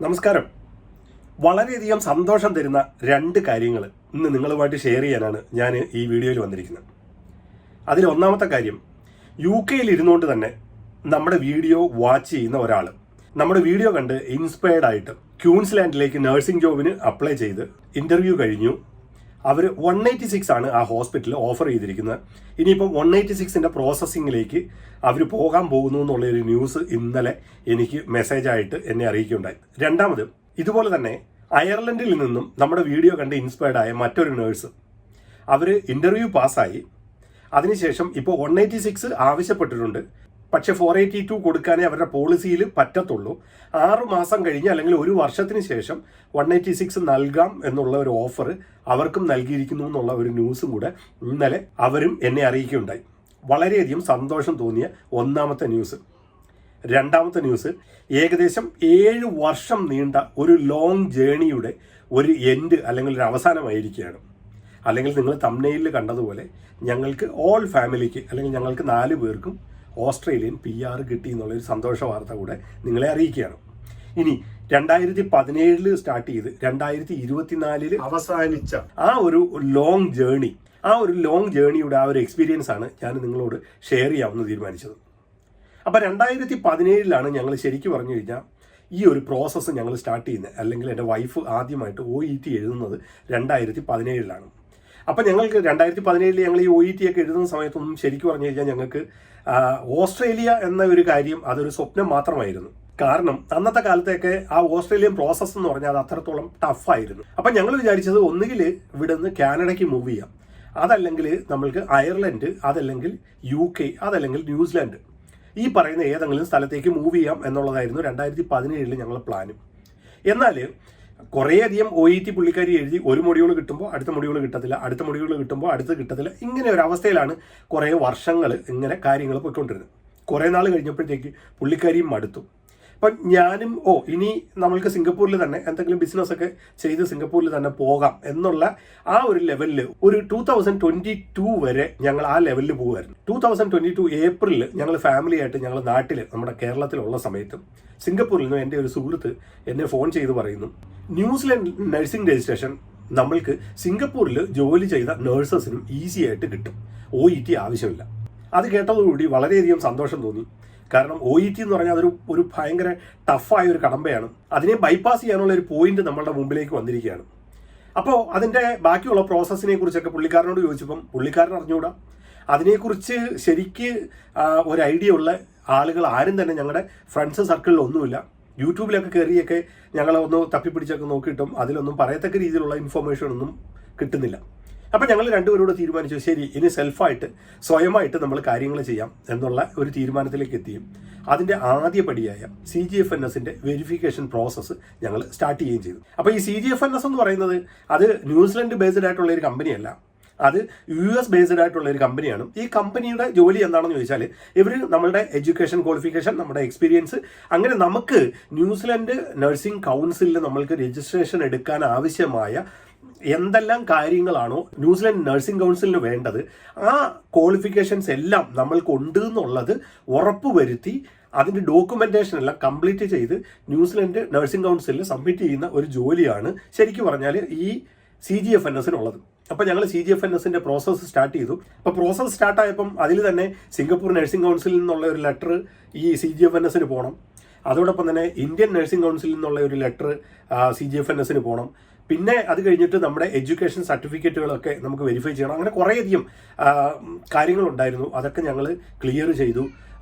നമസ്കാരം. വളരെയധികം സന്തോഷം തരുന്ന രണ്ട് കാര്യങ്ങൾ ഇന്ന് നിങ്ങളുമായിട്ട് ഷെയർ ചെയ്യാനാണ് ഞാൻ ഈ വീഡിയോയിൽ വന്നിരിക്കുന്നത്. അതിൽ ഒന്നാമത്തെ കാര്യം, UK ഇരുന്നുകൊണ്ട് തന്നെ നമ്മുടെ വീഡിയോ വാച്ച് ചെയ്യുന്ന ഒരാൾ നമ്മുടെ വീഡിയോ കണ്ട് ഇൻസ്പയർഡ് ആയിട്ട് ക്യൂൻസ്ലാൻഡിലേക്ക് നഴ്സിംഗ് ജോബിന് അപ്ലൈ ചെയ്ത് ഇൻ്റർവ്യൂ കഴിഞ്ഞു. അവർ 186 ആണ് ആ ഹോസ്പിറ്റൽ ഓഫർ ചെയ്തിരിക്കുന്നത്. ഇനിയിപ്പം 186ൻ്റെ പ്രോസസ്സിങ്ങിലേക്ക് അവർ പോകാൻ പോകുന്നു എന്നുള്ളൊരു ന്യൂസ് ഇന്നലെ എനിക്ക് മെസ്സേജായിട്ട് എന്നെ അറിയിക്കുകയുണ്ടായി. രണ്ടാമത്, ഇതുപോലെ തന്നെ അയർലൻഡിൽ നിന്നും നമ്മുടെ വീഡിയോ കണ്ട് ഇൻസ്പയർഡ് ആയ മറ്റൊരു നേഴ്സ്, അവർ ഇൻ്റർവ്യൂ പാസ്സായി. അതിനുശേഷം ഇപ്പോൾ 186 ആവശ്യപ്പെട്ടിട്ടുണ്ട്. പക്ഷേ 482 കൊടുക്കാനേ അവരുടെ പോളിസിയിൽ പറ്റത്തുള്ളൂ. 6 മാസം കഴിഞ്ഞ് അല്ലെങ്കിൽ ഒരു വർഷത്തിന് ശേഷം 186 നൽകാം എന്നുള്ള ഒരു ഓഫർ അവർക്കും നൽകിയിരിക്കുന്നു എന്നുള്ള ഒരു ന്യൂസും കൂടെ ഇന്നലെ അവരും എന്നെ അറിയിക്കുകയുണ്ടായി. വളരെയധികം സന്തോഷം തോന്നിയ ഒന്നാമത്തെ ന്യൂസ്. രണ്ടാമത്തെ ന്യൂസ്, ഏകദേശം 7 വർഷം നീണ്ട ഒരു ലോങ് ജേണിയുടെ ഒരു എൻഡ് അല്ലെങ്കിൽ ഒരു അവസാനമായിരിക്കുകയാണ്. അല്ലെങ്കിൽ നിങ്ങൾ തംബ്നെയിലിൽ കണ്ടതുപോലെ ഞങ്ങൾക്ക് ഓൾ ഫാമിലിക്ക് അല്ലെങ്കിൽ ഞങ്ങൾക്ക് 4 പേർക്കും ഓസ്ട്രേലിയൻ PR കിട്ടി എന്നുള്ളൊരു സന്തോഷ വാർത്ത കൂടെ നിങ്ങളെ അറിയിക്കുകയാണ്. ഇനി 2017 സ്റ്റാർട്ട് ചെയ്ത് 2024 അവസാനിച്ച ആ ഒരു ലോങ് ജേണിയുടെ ആ ഒരു എക്സ്പീരിയൻസ് ആണ് ഞാൻ നിങ്ങളോട് ഷെയർ ചെയ്യാമെന്ന് തീരുമാനിച്ചത്. അപ്പോൾ 2017 ഞങ്ങൾ ശരിക്കും പറഞ്ഞു കഴിഞ്ഞാൽ ഈ ഒരു പ്രോസസ്സ് ഞങ്ങൾ സ്റ്റാർട്ട് ചെയ്യുന്നത്, അല്ലെങ്കിൽ എൻ്റെ വൈഫ് ആദ്യമായിട്ട് OET എഴുതുന്നത് 2017. അപ്പം ഞങ്ങൾക്ക് 2017 ഞങ്ങൾ ഈ OET ഒക്കെ എഴുതുന്ന സമയത്തൊന്നും ശരിക്കും പറഞ്ഞു കഴിഞ്ഞാൽ ഞങ്ങൾക്ക് ഓസ്ട്രേലിയ എന്ന ഒരു കാര്യം അതൊരു സ്വപ്നം മാത്രമായിരുന്നു. കാരണം അന്നത്തെ കാലത്തൊക്കെ ആ ഓസ്ട്രേലിയൻ പ്രോസസ്സ് എന്ന് പറഞ്ഞാൽ അത് അത്രത്തോളം ടഫായിരുന്നു. അപ്പം ഞങ്ങൾ വിചാരിച്ചത് ഒന്നുകിൽ ഇവിടെ നിന്ന് കാനഡയ്ക്ക് മൂവ് ചെയ്യാം, അതല്ലെങ്കിൽ നമ്മൾക്ക് അയർലൻഡ്, അതല്ലെങ്കിൽ UK, അതല്ലെങ്കിൽ ന്യൂസിലാൻഡ്, ഈ പറയുന്ന ഏതെങ്കിലും സ്ഥലത്തേക്ക് മൂവ് ചെയ്യാം എന്നുള്ളതായിരുന്നു 2017 ഞങ്ങളുടെ പ്ലാനും. എന്നാൽ കുറേയധികം OET പുള്ളിക്കാരി എഴുതി, ഒരു മൊഡ്യൂൾ കിട്ടുമ്പോൾ അടുത്ത മൊഡ്യൂൾ കിട്ടത്തില്ല, അടുത്ത മൊഡ്യൂൾ കിട്ടുമ്പോൾ അടുത്ത് കിട്ടത്തില്ല. ഇങ്ങനെ ഒരു അവസ്ഥയിലാണ് കുറേ വർഷങ്ങൾ ഇങ്ങനെ കാര്യങ്ങൾ പോയിക്കൊണ്ടിരുന്നത്. കുറേ നാൾ കഴിഞ്ഞപ്പോഴത്തേക്ക് പുള്ളിക്കാരിയും മടുത്തു. അപ്പം ഞാനും ഇനി നമ്മൾക്ക് സിംഗപ്പൂരിൽ തന്നെ എന്തെങ്കിലും ബിസിനസ്സൊക്കെ ചെയ്ത് സിംഗപ്പൂരിൽ തന്നെ പോകാം എന്നുള്ള ആ ഒരു ലെവലിൽ ഒരു 2022 വരെ ഞങ്ങൾ ആ ലെവലിൽ പോകുമായിരുന്നു. 2022 ഏപ്രിലിൽ ഞങ്ങൾ ഫാമിലിയായിട്ട് ഞങ്ങൾ നാട്ടിൽ നമ്മുടെ കേരളത്തിലുള്ള സമയത്തും സിംഗപ്പൂരിൽ നിന്ന് എൻ്റെ ഒരു സുഹൃത്ത് എന്നെ ഫോൺ ചെയ്ത് പറയുന്നു, ന്യൂസിലാൻഡ് നഴ്സിംഗ് രജിസ്ട്രേഷൻ നമ്മൾക്ക് സിംഗപ്പൂരിൽ ജോലി ചെയ്ത നഴ്സസിനും ഈസി ആയിട്ട് കിട്ടും, OET ആവശ്യമില്ല. അത് കേട്ടതോടുകൂടി വളരെയധികം സന്തോഷം തോന്നി. കാരണം OET എന്ന് പറഞ്ഞാൽ അതൊരു ഭയങ്കര ടഫായ ഒരു കടമ്പയാണ്. അതിനെ ബൈപ്പാസ് ചെയ്യാനുള്ള ഒരു പോയിന്റ് നമ്മളുടെ മുമ്പിലേക്ക് വന്നിരിക്കുകയാണ്. അപ്പോൾ അതിൻ്റെ ബാക്കിയുള്ള പ്രോസസ്സിനെ കുറിച്ചൊക്കെ പുള്ളിക്കാരനോട് ചോദിച്ചപ്പം പുള്ളിക്കാരൻ അറിഞ്ഞുകൂടാ. അതിനെക്കുറിച്ച് ശരിക്ക് ഒരു ഐഡിയ ഉള്ള ആളുകൾ ആരും തന്നെ ഞങ്ങളുടെ ഫ്രണ്ട്സ് സർക്കിളിൽ ഒന്നുമില്ല. യൂട്യൂബിലൊക്കെ കയറിയൊക്കെ ഞങ്ങളൊന്ന് തപ്പിപ്പിടിച്ചൊക്കെ നോക്കിയിട്ടും അതിലൊന്നും പറയത്തക്ക രീതിയിലുള്ള ഇൻഫർമേഷൻ ഒന്നും കിട്ടുന്നില്ല. അപ്പം ഞങ്ങൾ രണ്ടുപേരോട് തീരുമാനിച്ചു, ശരി ഇനി സെൽഫായിട്ട് സ്വയമായിട്ട് നമ്മൾ കാര്യങ്ങൾ ചെയ്യാം എന്നുള്ള ഒരു തീരുമാനത്തിലേക്ക് എത്തിയും അതിൻ്റെ ആദ്യപടിയായ CGFNSൻ്റെ വെരിഫിക്കേഷൻ പ്രോസസ്സ് ഞങ്ങൾ സ്റ്റാർട്ട് ചെയ്യുകയും ചെയ്തു. അപ്പോൾ ഈ CGFNS എന്ന് പറയുന്നത് അത് ന്യൂസിലൻഡ് ബേസ്ഡ് ആയിട്ടുള്ള ഒരു കമ്പനിയല്ല, അത് US ബേസ്ഡ് ആയിട്ടുള്ള ഒരു കമ്പനിയാണ്. ഈ കമ്പനിയുടെ ജോലി എന്താണെന്ന് ചോദിച്ചാൽ ഇവർ നമ്മളുടെ എഡ്യൂക്കേഷൻ ക്വാളിഫിക്കേഷൻ, നമ്മുടെ എക്സ്പീരിയൻസ്, അങ്ങനെ നമുക്ക് ന്യൂസിലൻഡ് നഴ്സിംഗ് കൗൺസിലിൽ നമ്മൾക്ക് രജിസ്ട്രേഷൻ എടുക്കാൻ ആവശ്യമായ എന്തെല്ലാം കാര്യങ്ങളാണോ ന്യൂസിലൻഡ് നഴ്സിംഗ് കൗൺസിലിന് വേണ്ടത് ആ ക്വാളിഫിക്കേഷൻസ് എല്ലാം നമ്മൾക്കുണ്ട് എന്നുള്ളത് ഉറപ്പുവരുത്തി അതിൻ്റെ ഡോക്യുമെൻറ്റേഷൻ എല്ലാം കംപ്ലീറ്റ് ചെയ്ത് ന്യൂസിലൻഡ് നഴ്സിംഗ് കൗൺസിലിൽ സബ്മിറ്റ് ചെയ്യുന്ന ഒരു ജോലിയാണ് ശരിക്കും പറഞ്ഞാൽ ഈ CGFNSനുള്ളത്. അപ്പോൾ ഞങ്ങൾ CGFNSൻ്റെ പ്രോസസ്സ് സ്റ്റാർട്ട് ചെയ്തു. അപ്പോൾ പ്രോസസ്സ് സ്റ്റാർട്ടായപ്പം അതിൽ തന്നെ സിംഗപ്പൂർ നഴ്സിംഗ് കൗൺസിലിൽ നിന്നുള്ള ഒരു ലെറ്റർ ഈ CGFNSന് പോകണം. അതോടൊപ്പം തന്നെ ഇന്ത്യൻ നഴ്സിംഗ് കൗൺസിലിൽ നിന്നുള്ള ഒരു ലെറ്റർ CGFNSന് പോകണം. പിന്നെ അത് കഴിഞ്ഞിട്ട് നമ്മുടെ എഡ്യൂക്കേഷൻ സർട്ടിഫിക്കറ്റുകളൊക്കെ നമുക്ക് വെരിഫൈ ചെയ്യണം. അങ്ങനെ കുറേയധികം കാര്യങ്ങളുണ്ടായിരുന്നു. അതൊക്കെ ഞങ്ങൾ ക്ലിയർ ചെയ്തു.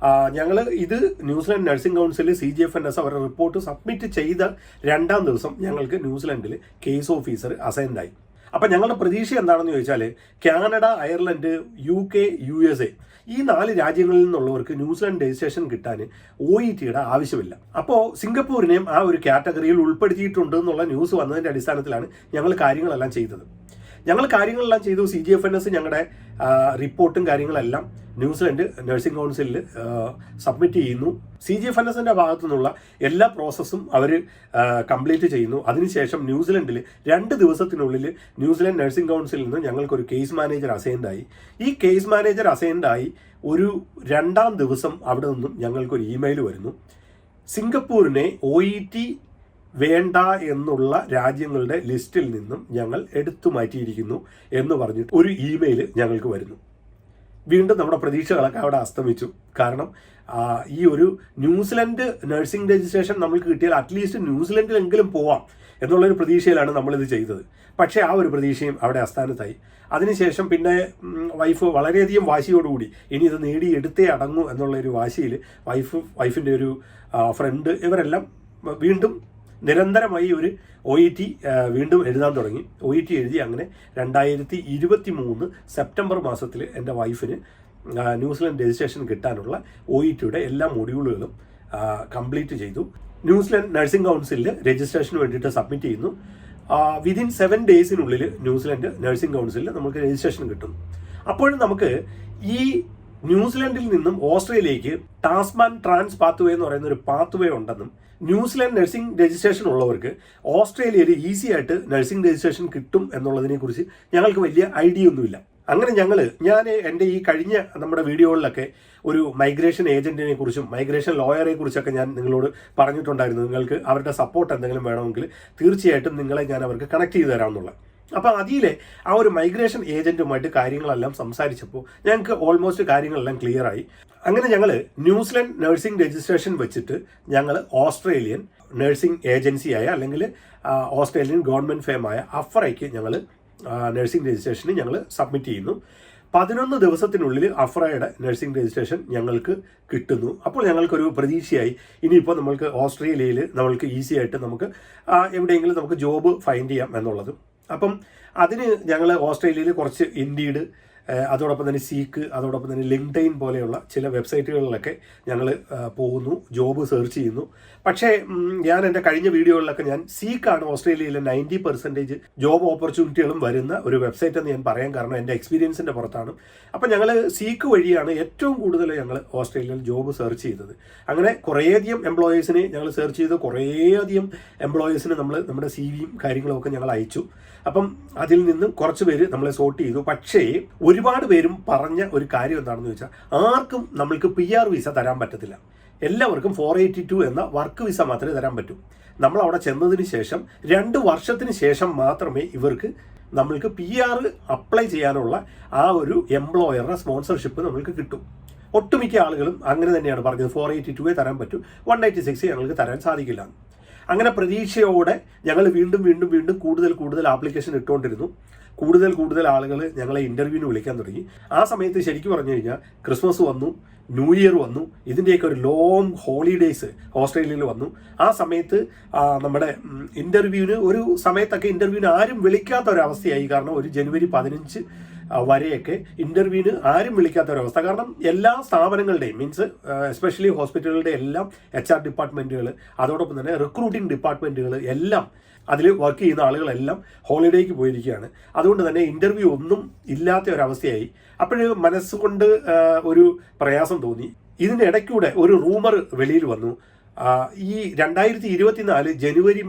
ഞങ്ങൾ ഇത് ന്യൂസിലാൻഡ് നഴ്സിംഗ് കൗൺസിൽ CGFNS അവരുടെ റിപ്പോർട്ട് സബ്മിറ്റ് ചെയ്ത 2ാം ദിവസം ഞങ്ങൾക്ക് ന്യൂസിലാൻഡിൽ കേസ് ഓഫീസർ അസൈൻഡായി. അപ്പം ഞങ്ങളുടെ പ്രതീക്ഷ എന്താണെന്ന് ചോദിച്ചാൽ കാനഡ, അയർലൻഡ്, UK, USA ഈ 4 രാജ്യങ്ങളിൽ നിന്നുള്ളവർക്ക് ന്യൂസിലാൻഡ് രജിസ്ട്രേഷൻ കിട്ടാൻ OETയുടെ ആവശ്യമില്ല. അപ്പോൾ സിംഗപ്പൂരിനെയും ആ ഒരു കാറ്റഗറിയിൽ ഉൾപ്പെടുത്തിയിട്ടുണ്ട് എന്നുള്ള ന്യൂസ് വന്നതിൻ്റെ അടിസ്ഥാനത്തിലാണ് ഞങ്ങൾ കാര്യങ്ങളെല്ലാം ചെയ്തത്. CGFNS ഞങ്ങളുടെ റിപ്പോർട്ടും കാര്യങ്ങളെല്ലാം ന്യൂസിലൻഡ് നഴ്സിംഗ് കൗൺസിലിൽ സബ്മിറ്റ് ചെയ്യുന്നു. CGFNSൻ്റെ ഭാഗത്തു നിന്നുള്ള എല്ലാ പ്രോസസ്സും അവർ കംപ്ലീറ്റ് ചെയ്യുന്നു. അതിനുശേഷം ന്യൂസിലൻഡിൽ 2 ദിവസത്തിനുള്ളിൽ ന്യൂസിലൻഡ് നഴ്സിംഗ് കൗൺസിലിൽ നിന്ന് ഞങ്ങൾക്കൊരു കേസ് മാനേജർ അസൈൻഡായി. ഈ കേസ് മാനേജർ അസൈൻഡായി ഒരു 2ാം ദിവസം അവിടെ നിന്നും ഞങ്ങൾക്കൊരു ഇമെയിൽ വരുന്നു. സിംഗപ്പൂരിനെ OET വേണ്ട എന്നുള്ള രാജ്യങ്ങളുടെ ലിസ്റ്റിൽ നിന്നും ഞങ്ങൾ എടുത്തു മാറ്റിയിരിക്കുന്നു എന്ന് പറഞ്ഞിട്ട് ഒരു ഇമെയിൽ ഞങ്ങൾക്ക് വരുന്നു. വീണ്ടും നമ്മുടെ പ്രതീക്ഷകളൊക്കെ അവിടെ അസ്തമിച്ചു. കാരണം ഈ ഒരു ന്യൂസിലൻഡ് നഴ്സിംഗ് രജിസ്ട്രേഷൻ നമ്മൾക്ക് കിട്ടിയാൽ അറ്റ്ലീസ്റ്റ് ന്യൂസിലൻഡിലെങ്കിലും പോവാം എന്നുള്ളൊരു പ്രതീക്ഷയിലാണ് നമ്മളിത് ചെയ്തത്. പക്ഷേ ആ ഒരു പ്രതീക്ഷയും അവിടെ അസ്ഥാനത്തായി. അതിനുശേഷം പിന്നെ വൈഫ് വളരെയധികം വാശിയോടുകൂടി ഇനി ഇത് നേടിയെടുത്തേ അടങ്ങൂ എന്നുള്ളൊരു വാശിയിൽ വൈഫിൻ്റെ ഒരു ഫ്രണ്ട് ഇവരെല്ലാം വീണ്ടും നിരന്തരമായി ഒരു OET വീണ്ടും എഴുതാൻ തുടങ്ങി. OET എഴുതി. അങ്ങനെ 2023 സെപ്റ്റംബർ മാസത്തിൽ എൻ്റെ വൈഫിന് ന്യൂസിലൻഡ് രജിസ്ട്രേഷൻ കിട്ടാനുള്ള OETയുടെ എല്ലാ മൊഡ്യൂളുകളും കംപ്ലീറ്റ് ചെയ്തു. ന്യൂസിലൻഡ് നഴ്സിംഗ് കൗൺസിലിൽ രജിസ്ട്രേഷന് വേണ്ടിയിട്ട് സബ്മിറ്റ് ചെയ്യുന്നു. വിതിൻ 7 ഡേയ്സിനുള്ളിൽ ന്യൂസിലൻഡ് നഴ്സിംഗ് കൗൺസിലിൽ നമുക്ക് രജിസ്ട്രേഷൻ കിട്ടും. അപ്പോഴും നമുക്ക് ഈ ന്യൂസിലൻഡിൽ നിന്നും ഓസ്ട്രേലിയയിലേക്ക് ടാസ്മാൻ ട്രാൻസ് പാത്വേ എന്ന് പറയുന്ന ഒരു പാത്വേ ഉണ്ടെന്നും ന്യൂസിലൻഡ് നഴ്സിംഗ് രജിസ്ട്രേഷൻ ഉള്ളവർക്ക് ഓസ്ട്രേലിയയിൽ ഈസി ആയിട്ട് നഴ്സിംഗ് രജിസ്ട്രേഷൻ കിട്ടും എന്നുള്ളതിനെക്കുറിച്ച് ഞങ്ങൾക്ക് വലിയ ഐഡിയ ഒന്നുമില്ല. അങ്ങനെ ഞാൻ എൻ്റെ ഈ കഴിഞ്ഞ നമ്മുടെ വീഡിയോകളിലൊക്കെ ഒരു മൈഗ്രേഷൻ ഏജന്റിനെ കുറിച്ചും മൈഗ്രേഷൻ ലോയറെ കുറിച്ചൊക്കെ ഞാൻ നിങ്ങളോട് പറഞ്ഞിട്ടുണ്ടായിരുന്നു. നിങ്ങൾക്ക് അവരുടെ സപ്പോർട്ട് എന്തെങ്കിലും വേണമെങ്കിൽ തീർച്ചയായിട്ടും നിങ്ങളെ ഞാൻ അവർക്ക് കണക്ട് ചെയ്ത് തരാമെന്നുള്ള. അപ്പോൾ അതിലെ ആ ഒരു മൈഗ്രേഷൻ ഏജന്റുമായിട്ട് കാര്യങ്ങളെല്ലാം സംസാരിച്ചപ്പോൾ ഞങ്ങൾക്ക് ഓൾമോസ്റ്റ് കാര്യങ്ങളെല്ലാം ക്ലിയർ ആയി. അങ്ങനെ ഞങ്ങൾ ന്യൂസിലൻഡ് നഴ്സിംഗ് രജിസ്ട്രേഷൻ വെച്ചിട്ട് ഞങ്ങൾ ഓസ്ട്രേലിയൻ നഴ്സിംഗ് ഏജൻസിയായ അല്ലെങ്കിൽ ഓസ്ട്രേലിയൻ ഗവൺമെൻറ് ഫേമായ അഫ്രയ്ക്ക് ഞങ്ങൾ നഴ്സിംഗ് രജിസ്ട്രേഷന് ഞങ്ങൾ സബ്മിറ്റ് ചെയ്യുന്നു. 11 ദിവസത്തിനുള്ളിൽ അഫ്രയുടെ നഴ്സിംഗ് രജിസ്ട്രേഷൻ ഞങ്ങൾക്ക് കിട്ടുന്നു. അപ്പോൾ ഞങ്ങൾക്കൊരു പ്രതീക്ഷയായി. ഇനിയിപ്പോൾ നമ്മൾക്ക് ഓസ്ട്രേലിയയിൽ നമ്മൾക്ക് ഈസി ആയിട്ട് നമുക്ക് എവിടെയെങ്കിലും നമുക്ക് ജോബ് ഫൈൻഡ് ചെയ്യാം എന്നുള്ളത്. അപ്പം അതിന് ഞങ്ങൾ ഓസ്ട്രേലിയയിൽ കുറച്ച് ഇൻഡീഡ്, അതോടൊപ്പം തന്നെ സീക്ക്, അതോടൊപ്പം തന്നെ ലിങ്ക്ഡൈൻ പോലെയുള്ള ചില വെബ്സൈറ്റുകളിലൊക്കെ ഞങ്ങൾ പോകുന്നു, ജോബ് സെർച്ച് ചെയ്യുന്നു. പക്ഷേ ഞാൻ എൻ്റെ കഴിഞ്ഞ വീഡിയോകളിലൊക്കെ ഞാൻ സീക്കാണ് ഓസ്ട്രേലിയയിലെ 90% ജോബ് ഓപ്പർച്യൂണിറ്റികളും വരുന്ന ഒരു വെബ്സൈറ്റ് എന്ന് ഞാൻ പറയാൻ കാരണം എൻ്റെ എക്സ്പീരിയൻസിൻ്റെ പുറത്താണ്. അപ്പം ഞങ്ങൾ സീക്ക് വഴിയാണ് ഏറ്റവും കൂടുതൽ ഞങ്ങൾ ഓസ്ട്രേലിയയിൽ ജോബ് സെർച്ച് ചെയ്തത്. അങ്ങനെ കുറേയധികം എംപ്ലോയീസിനെ ഞങ്ങൾ സെർച്ച് ചെയ്ത് കുറേയധികം എംപ്ലോയീസിന് നമ്മുടെ CVയും കാര്യങ്ങളൊക്കെ ഞങ്ങൾ അയച്ചു. അപ്പം അതിൽ നിന്നും കുറച്ച് പേര് നമ്മളെ സോർട്ട് ചെയ്തു. പക്ഷേ ഒരുപാട് പേരും പറഞ്ഞ ഒരു കാര്യം എന്താണെന്ന് വെച്ചാൽ ആർക്കും നമ്മൾക്ക് PR വിസ തരാൻ പറ്റത്തില്ല. എല്ലാവർക്കും 482 എന്ന വർക്ക് വിസ മാത്രമേ തരാൻ പറ്റൂ. നമ്മൾ അവിടെ ചെന്നതിന് ശേഷം 2 വർഷത്തിന് ശേഷം മാത്രമേ ഇവർക്ക് നമ്മൾക്ക് PR അപ്ലൈ ചെയ്യാനുള്ള ആ ഒരു എംപ്ലോയറുടെ സ്പോൺസർഷിപ്പ് നമ്മൾക്ക് കിട്ടും. ഒട്ടുമിക്ക ആളുകളും അങ്ങനെ തന്നെയാണ് പറഞ്ഞത്. 482 തരാൻ പറ്റും, 196 ഞങ്ങൾക്ക് തരാൻ സാധിക്കില്ല. അങ്ങനെ പ്രതീക്ഷയോടെ ഞങ്ങൾ വീണ്ടും കൂടുതൽ ആപ്ലിക്കേഷൻ ഇട്ടുകൊണ്ടിരുന്നു. കൂടുതൽ ആളുകൾ ഞങ്ങളെ ഇൻ്റർവ്യൂവിന് വിളിക്കാൻ തുടങ്ങി. ആ സമയത്ത് ശരിക്കും പറഞ്ഞു കഴിഞ്ഞാൽ ക്രിസ്മസ് വന്നു, ന്യൂ ഇയർ വന്നു, ഇതിൻ്റെയൊക്കെ ഒരു ലോങ് ഹോളിഡേയ്സ് ഓസ്ട്രേലിയയിൽ വന്നു. ആ സമയത്ത് നമ്മുടെ ഒരു സമയത്തൊക്കെ ആരും വിളിക്കാത്ത ഒരവസ്ഥയായി. കാരണം ഒരു ജനുവരി 15 വരെയൊക്കെ ഇൻ്റർവ്യൂവിന് ആരും വിളിക്കാത്ത ഒരവസ്ഥ. കാരണം എല്ലാ സ്ഥാപനങ്ങളുടെയും മീൻസ് എസ്പെഷ്യലി ഹോസ്പിറ്റലുകളുടെ എല്ലാം HR ഡിപ്പാർട്ട്മെൻറ്റുകൾ, അതോടൊപ്പം തന്നെ റിക്രൂട്ടിംഗ് ഡിപ്പാർട്ട്മെൻറ്റുകൾ എല്ലാം അതിൽ വർക്ക് ചെയ്യുന്ന ആളുകളെല്ലാം ഹോളിഡേക്ക് പോയിരിക്കുകയാണ്. അതുകൊണ്ട് തന്നെ ഇൻ്റർവ്യൂ ഒന്നും ഇല്ലാത്ത ഒരവസ്ഥയായി. അപ്പോഴ് മനസ്സുകൊണ്ട് ഒരു പ്രയാസം തോന്നി. ഇതിൻ്റെ ഇടയ്ക്കൂടെ ഒരു റൂമർ വെളിയിൽ വന്നു. ഈ 2024 ജനുവരി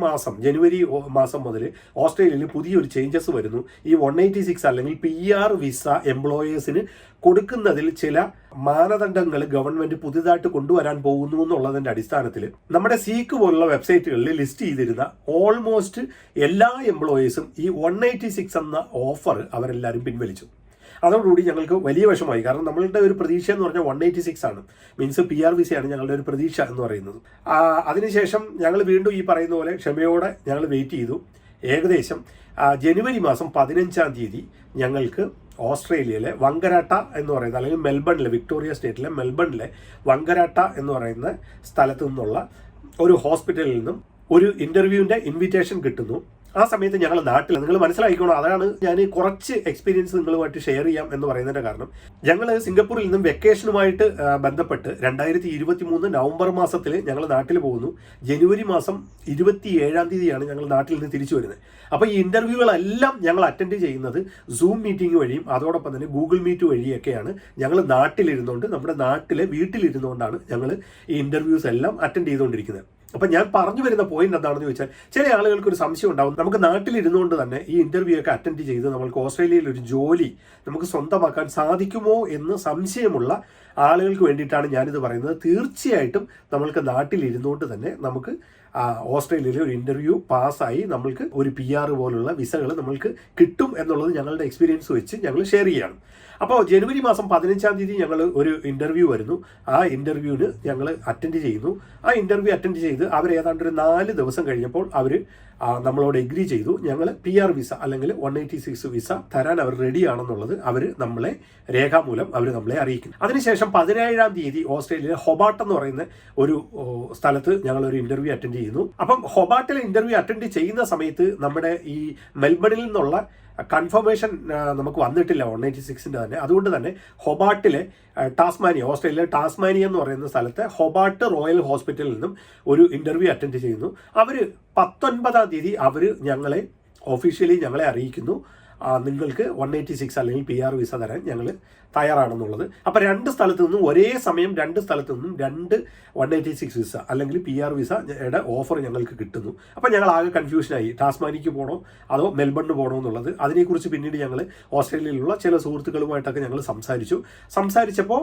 മാസം മുതൽ ഓസ്ട്രേലിയയിൽ പുതിയൊരു ചേഞ്ചസ് വരുന്നു. ഈ 186 അല്ലെങ്കിൽ PR വിസ എംപ്ലോയേഴ്സിന് കൊടുക്കുന്നതിൽ ചില മാനദണ്ഡങ്ങൾ ഗവൺമെന്റ് പുതുതായിട്ട് കൊണ്ടുവരാൻ പോകുന്നു എന്നുള്ളതിന്റെ അടിസ്ഥാനത്തിൽ നമ്മുടെ സീക്ക് പോലുള്ള വെബ്സൈറ്റുകളിൽ ലിസ്റ്റ് ചെയ്തിരുന്ന ഓൾമോസ്റ്റ് എല്ലാ എംപ്ലോയേഴ്സും ഈ 186 എന്ന ഓഫർ അവരെല്ലാവരും പിൻവലിച്ചു. അതോടുകൂടി ഞങ്ങൾക്ക് വലിയ വിഷമമായി. കാരണം നമ്മളുടെ ഒരു പ്രതീക്ഷ എന്ന് പറഞ്ഞാൽ 186 ആണ്, മീൻസ് PR വിസയാണ് ഞങ്ങളുടെ ഒരു പ്രതീക്ഷ എന്ന് പറയുന്നത്. അതിനുശേഷം ഞങ്ങൾ വീണ്ടും ഈ പറയുന്ന പോലെ ക്ഷമയോടെ ഞങ്ങൾ വെയിറ്റ് ചെയ്തു. ഏകദേശം ജനുവരി മാസം 15-ാം തീയതി ഞങ്ങൾക്ക് ഓസ്ട്രേലിയയിലെ വങ്കരാട്ട എന്ന് പറയുന്ന, അല്ലെങ്കിൽ മെൽബണിലെ, വിക്ടോറിയ സ്റ്റേറ്റിലെ മെൽബണിലെ വങ്കരാട്ട എന്ന് പറയുന്ന സ്ഥലത്തു നിന്നുള്ള ഒരു ഹോസ്പിറ്റലിൽ നിന്നും ഒരു ഇൻ്റർവ്യൂവിൻ്റെ ഇൻവിറ്റേഷൻ കിട്ടുന്നു. ആ സമയത്ത് ഞങ്ങൾ നാട്ടിൽ, നിങ്ങൾ മനസ്സിലാക്കിക്കോണം, അതാണ് ഞാൻ കുറച്ച് എക്സ്പീരിയൻസ് നിങ്ങളുമായിട്ട് ഷെയർ ചെയ്യാം എന്ന് പറയുന്നതിൻ്റെ കാരണം. ഞങ്ങൾ സിംഗപ്പൂരിൽ നിന്നും വെക്കേഷനുമായിട്ട് ബന്ധപ്പെട്ട് 2023 നവംബർ മാസത്തിൽ ഞങ്ങൾ നാട്ടിൽ പോകുന്നു. ജനുവരി മാസം 27-ാം തീയതിയാണ് ഞങ്ങൾ നാട്ടിൽ നിന്ന് തിരിച്ചു വരുന്നത്. അപ്പോൾ ഈ ഇൻ്റർവ്യൂകളെല്ലാം ഞങ്ങൾ അറ്റൻഡ് ചെയ്യുന്നത് സൂം മീറ്റിംഗ് വഴിയും അതോടൊപ്പം തന്നെ ഗൂഗിൾ മീറ്റ് വഴിയൊക്കെയാണ്. ഞങ്ങൾ നാട്ടിലിരുന്നുകൊണ്ട്, നമ്മുടെ നാട്ടിലെ വീട്ടിലിരുന്നുകൊണ്ടാണ് ഞങ്ങൾ ഈ ഇൻ്റർവ്യൂസ് എല്ലാം അറ്റൻഡ് ചെയ്തുകൊണ്ടിരിക്കുന്നത്. അപ്പം ഞാൻ പറഞ്ഞു വരുന്ന പോയിന്റ് എന്താണെന്ന് ചോദിച്ചാൽ, ചില ആളുകൾക്ക് ഒരു സംശയം ഉണ്ടാവും, നമുക്ക് നാട്ടിലിരുന്നുകൊണ്ട് തന്നെ ഈ ഇൻ്റർവ്യൂ ഒക്കെ അറ്റൻഡ് ചെയ്ത് നമുക്ക് ഓസ്ട്രേലിയയിൽ ഒരു ജോലി നമുക്ക് സ്വന്തമാക്കാൻ സാധിക്കുമോ എന്ന് സംശയമുള്ള ആളുകൾക്ക് വേണ്ടിയിട്ടാണ് ഞാനിത് പറയുന്നത്. തീർച്ചയായിട്ടും നമ്മൾക്ക് നാട്ടിലിരുന്നുകൊണ്ട് തന്നെ നമുക്ക് ഓസ്ട്രേലിയയിൽ ഒരു ഇൻ്റർവ്യൂ പാസ്സായി നമ്മൾക്ക് ഒരു PR പോലുള്ള വിസകൾ നമ്മൾക്ക് കിട്ടും എന്നുള്ളത് ഞങ്ങളുടെ എക്സ്പീരിയൻസ് വെച്ച് ഞങ്ങൾ ഷെയർ ചെയ്യുകയാണ്. അപ്പോൾ ജനുവരി മാസം 15-ാം തീയതി ഞങ്ങൾ ഒരു ഇൻ്റർവ്യൂ വരുന്നു. ആ ഇൻ്റർവ്യൂവിന് ഞങ്ങൾ അറ്റൻഡ് ചെയ്യുന്നു. ആ ഇൻ്റർവ്യൂ അറ്റൻഡ് ചെയ്ത് അവർ ഏതാണ്ട് ഒരു 4 ദിവസം കഴിഞ്ഞപ്പോൾ അവർ നമ്മളോട് എഗ്രി ചെയ്തു. ഞങ്ങൾ PR വിസ അല്ലെങ്കിൽ 186 വിസ തരാൻ അവർ റെഡിയാണെന്നുള്ളത് അവർ നമ്മളെ രേഖാമൂലം അവർ നമ്മളെ അറിയിക്കുന്നു. അതിനുശേഷം 17-ാം തീയതി ഓസ്ട്രേലിയയിലെ ഹൊബാർട്ട് എന്ന് പറയുന്ന ഒരു സ്ഥലത്ത് ഞങ്ങൾ ഒരു ഇൻ്റർവ്യൂ അറ്റൻഡ് ചെയ്യുന്നു. അപ്പം ഹൊബാർട്ടിലെ ഇൻ്റർവ്യൂ അറ്റൻഡ് ചെയ്യുന്ന സമയത്ത് നമ്മുടെ ഈ മെൽബണിൽ നിന്നുള്ള കൺഫർമേഷൻ നമുക്ക് വന്നിട്ടില്ല 186-ൻ്റെ തന്നെ. അതുകൊണ്ട് തന്നെ ഹൊബാർട്ടിലെ ടാസ്മാനിയ, ഓസ്ട്രേലിയയിലെ ടാസ്മാനിയ എന്ന് പറയുന്ന സ്ഥലത്തെ ഹൊബാർട്ട് റോയൽ ഹോസ്പിറ്റലിൽ നിന്നും ഒരു ഇൻ്റർവ്യൂ അറ്റൻഡ് ചെയ്യുന്നു. അവർ 19-ാം തീയതി അവർ ഞങ്ങളെ ഒഫീഷ്യലി ഞങ്ങളെ അറിയിക്കുന്നു, നിങ്ങൾക്ക് 186 അല്ലെങ്കിൽ PR വിസ തരാൻ ഞങ്ങൾ തയ്യാറാണെന്നുള്ളത്. അപ്പോൾ 2 സ്ഥലത്തു നിന്നും ഒരേ സമയം 2 സ്ഥലത്തു നിന്നും 2 186 വിസ അല്ലെങ്കിൽ PR വിസയുടെ ഓഫർ ഞങ്ങൾക്ക് കിട്ടുന്നു. അപ്പോൾ ഞങ്ങൾ ആകെ കൺഫ്യൂഷനായി, ടാസ്മാനിക്ക് പോകണോ അതോ മെൽബണിന് പോകണോ എന്നുള്ളത്. അതിനെക്കുറിച്ച് പിന്നീട് ഞങ്ങൾ ഓസ്ട്രേലിയയിലുള്ള ചില സുഹൃത്തുക്കളുമായിട്ടൊക്കെ ഞങ്ങൾ സംസാരിച്ചപ്പോൾ